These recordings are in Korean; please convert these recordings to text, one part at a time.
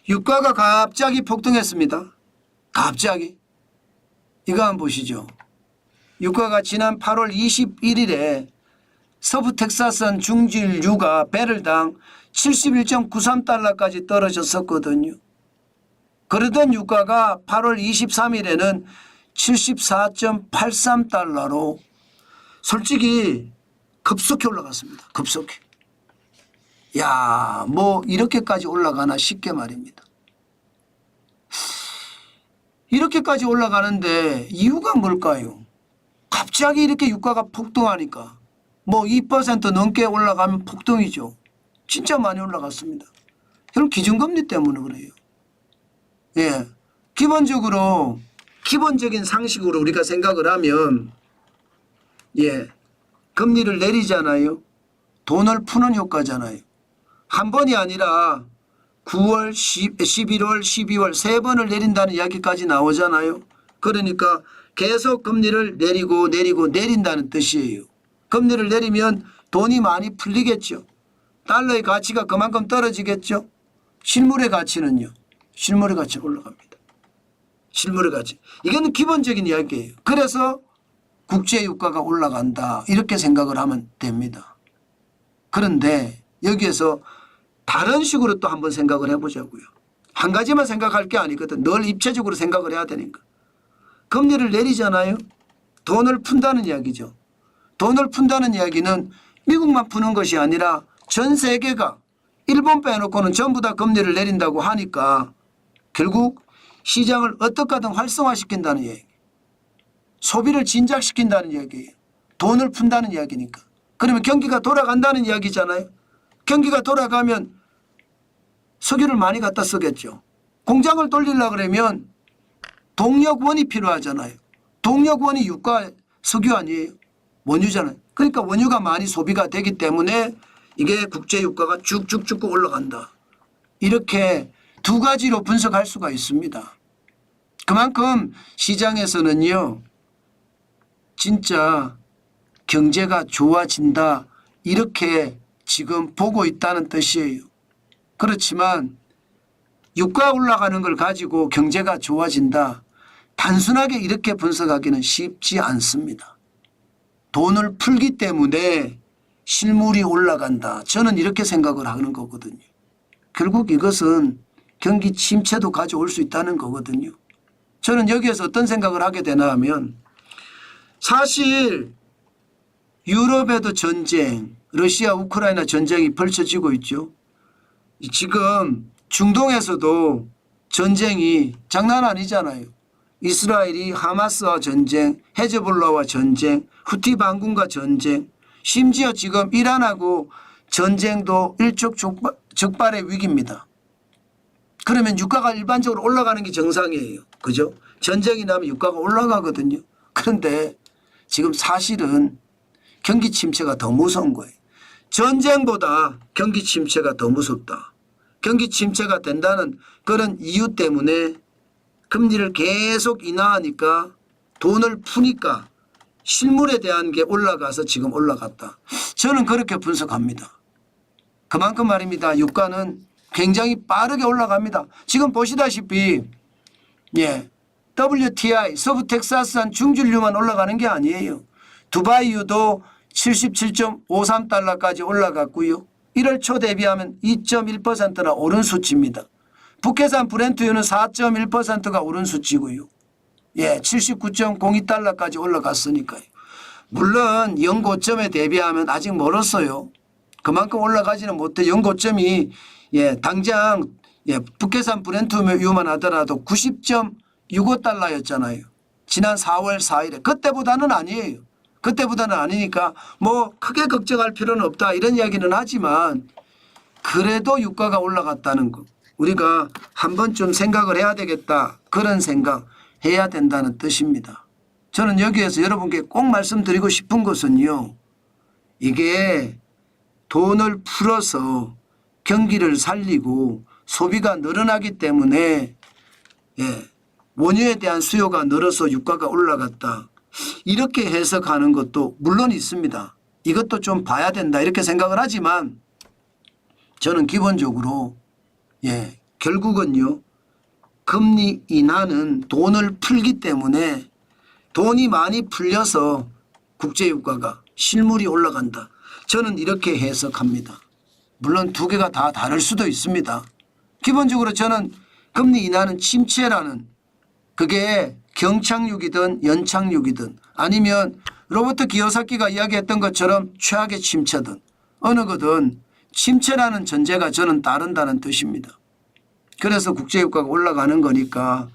유가가 갑자기 폭등했습니다. 갑자기. 이거 한번 보시죠. 유가가 지난 8월 21일에 서부 텍사스산 중질 유가 배럴당 71.93달러까지 떨어졌었거든요. 그러던 유가가 8월 23일에는 74.83달러로 솔직히 급속히 올라갔습니다. 급속히. 야, 뭐 이렇게까지 올라가나 싶게 말입니다. 이렇게까지 올라가는데 이유가 뭘까요? 갑자기 이렇게 유가가 폭등하니까 뭐 2% 넘게 올라가면 폭등이죠. 진짜 많이 올라갔습니다. 결국 기준금리 때문에 그래요. 예, 기본적으로 기본적인 상식으로 우리가 생각을 하면 예, 금리를 내리잖아요. 돈을 푸는 효과잖아요. 한 번이 아니라 9월, 11월, 12월 세 번을 내린다는 이야기까지 나오잖아요. 그러니까 계속 금리를 내린다는 뜻이에요. 금리를 내리면 돈이 많이 풀리겠죠. 달러의 가치가 그만큼 떨어지겠죠. 실물의 가치는요. 실물의 가치가 올라갑니다. 실물의 가치. 이거는 기본적인 이야기예요. 그래서 국제유가가 올라간다. 이렇게 생각을 하면 됩니다. 그런데 여기에서 다른 식으로 또 한번 생각을 해보자고요. 한 가지만 생각할 게 아니거든. 늘 입체적으로 생각을 해야 되니까. 금리를 내리잖아요. 돈을 푼다는 이야기죠. 돈을 푼다는 이야기는 미국만 푸는 것이 아니라 전 세계가 일본 빼놓고는 전부 다 금리를 내린다고 하니까 결국 시장을 어떻게 하든 활성화시킨다는 얘기. 소비를 진작시킨다는 이야기예요. 돈을 푼다는 이야기니까. 그러면 경기가 돌아간다는 이야기잖아요. 경기가 돌아가면 석유를 많이 갖다 쓰겠죠. 공장을 돌리려고 그러면 동력원이 필요하잖아요. 동력원이 유가 석유 아니에요. 원유잖아요. 그러니까 원유가 많이 소비가 되기 때문에 이게 국제유가가 쭉쭉쭉 올라간다. 이렇게 두 가지로 분석할 수가 있습니다. 그만큼 시장에서는요. 진짜 경제가 좋아진다. 이렇게 지금 보고 있다는 뜻이에요. 그렇지만 유가 올라가는 걸 가지고 경제가 좋아진다. 단순하게 이렇게 분석하기는 쉽지 않습니다. 돈을 풀기 때문에 실물이 올라간다. 저는 이렇게 생각을 하는 거거든요. 결국 이것은 경기 침체도 가져올 수 있다는 거거든요. 저는 여기에서 어떤 생각을 하게 되나 하면 사실 유럽에도 전쟁, 러시아 우크라이나 전쟁이 펼쳐지고 있죠. 지금 중동에서도 전쟁이 장난 아니잖아요. 이스라엘이 하마스와 전쟁, 헤즈볼라와 전쟁, 후티 반군과 전쟁, 심지어 지금 이란하고 전쟁도 일촉즉발의 위기입니다. 그러면 유가가 일반적으로 올라가는 게 정상이에요. 그죠? 전쟁이 나면 유가가 올라가거든요. 그런데 지금 사실은 경기 침체가 더 무서운 거예요. 전쟁보다 경기 침체가 더 무섭다. 경기 침체가 된다는 그런 이유 때문에 금리를 계속 인하하니까 돈을 푸니까 실물에 대한 게 올라가서 지금 올라갔다. 저는 그렇게 분석합니다. 그만큼 말입니다. 유가는 굉장히 빠르게 올라갑니다. 지금 보시다시피 예, WTI 서부 텍사스산 중진유만 올라가는 게 아니에요. 두바이유도 77.53달러까지 올라갔고요. 1월 초 대비하면 2.1%나 오른 수치입니다. 북해산 브렌트유는 4.1%가 오른 수치고요. 예, 79.02달러까지 올라갔으니까요. 물론 연고점에 대비하면 아직 멀었어요. 그만큼 올라가지는 못해. 연고점이 예, 당장 예, 북해산 브렌트유만 하더라도 90.65달러였잖아요. 지난 4월 4일에. 그때보다는 아니에요. 그때보다는 아니니까 뭐 크게 걱정할 필요는 없다 이런 이야기는 하지만 그래도 유가가 올라갔다는 거 우리가 한 번쯤 생각을 해야 되겠다. 그런 생각 해야 된다는 뜻입니다. 저는 여기에서 여러분께 꼭 말씀드리고 싶은 것은요. 이게 돈을 풀어서 경기를 살리고 소비가 늘어나기 때문에 예, 원유에 대한 수요가 늘어서 유가가 올라갔다. 이렇게 해석하는 것도 물론 있습니다. 이것도 좀 봐야 된다 이렇게 생각을 하지만 저는 기본적으로 예, 결국은요. 금리 인하는 돈을 풀기 때문에 돈이 많이 풀려서 국제유가가 실물이 올라간다. 저는 이렇게 해석합니다. 물론 두 개가 다 다를 수도 있습니다. 기본적으로 저는 금리 인하는 침체라는 그게 경착륙이든 연착륙이든 아니면 로버트 기요사키가 이야기했던 것처럼 최악의 침체든 어느 거든 침체라는 전제가 저는 따른다는 뜻입니다. 그래서 국제유가가 올라가는 거니까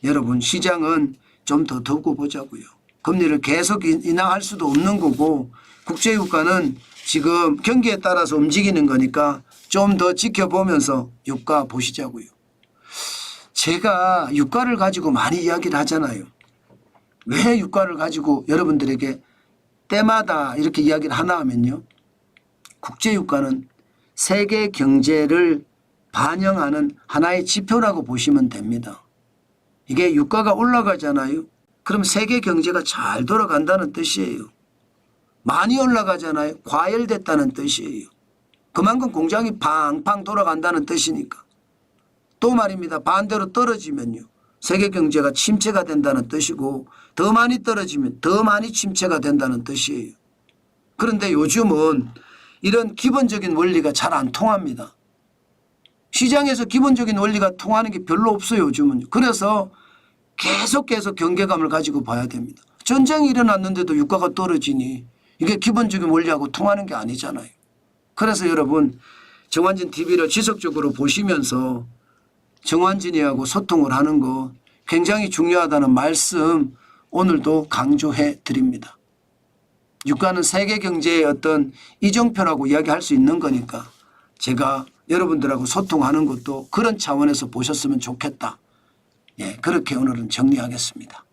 여러분 시장은 좀 더 두고 보자고요. 금리를 계속 인하할 수도 없는 거고 국제유가는 지금 경기에 따라서 움직이는 거니까 좀 더 지켜보면서 유가 보시자고요. 제가 유가를 가지고 많이 이야기를 하잖아요. 왜 유가를 가지고 여러분들에게 때마다 이렇게 이야기를 하나 하면요. 국제유가는 세계 경제를 반영하는 하나의 지표라고 보시면 됩니다. 이게 유가가 올라가잖아요. 그럼 세계 경제가 잘 돌아간다는 뜻이에요. 많이 올라가잖아요. 과열됐다는 뜻이에요. 그만큼 공장이 팡팡 돌아간다는 뜻이니까. 또 말입니다. 반대로 떨어지면요. 세계 경제가 침체가 된다는 뜻이고 더 많이 떨어지면 더 많이 침체가 된다는 뜻이에요. 그런데 요즘은 이런 기본적인 원리가 잘 안 통합니다. 시장에서 기본적인 원리가 통하는 게 별로 없어요. 요즘은. 그래서 계속 경계감을 가지고 봐야 됩니다. 전쟁이 일어났는데도 유가가 떨어지니 이게 기본적인 원리하고 통하는 게 아니잖아요. 그래서 여러분 정환진 TV를 지속적으로 보시면서 정환진이하고 소통을 하는 거 굉장히 중요하다는 말씀 오늘도 강조해 드립니다. 유가는 세계 경제의 어떤 이정표라고 이야기할 수 있는 거니까 제가 여러분들하고 소통하는 것도 그런 차원에서 보셨으면 좋겠다. 예, 그렇게 오늘은 정리하겠습니다.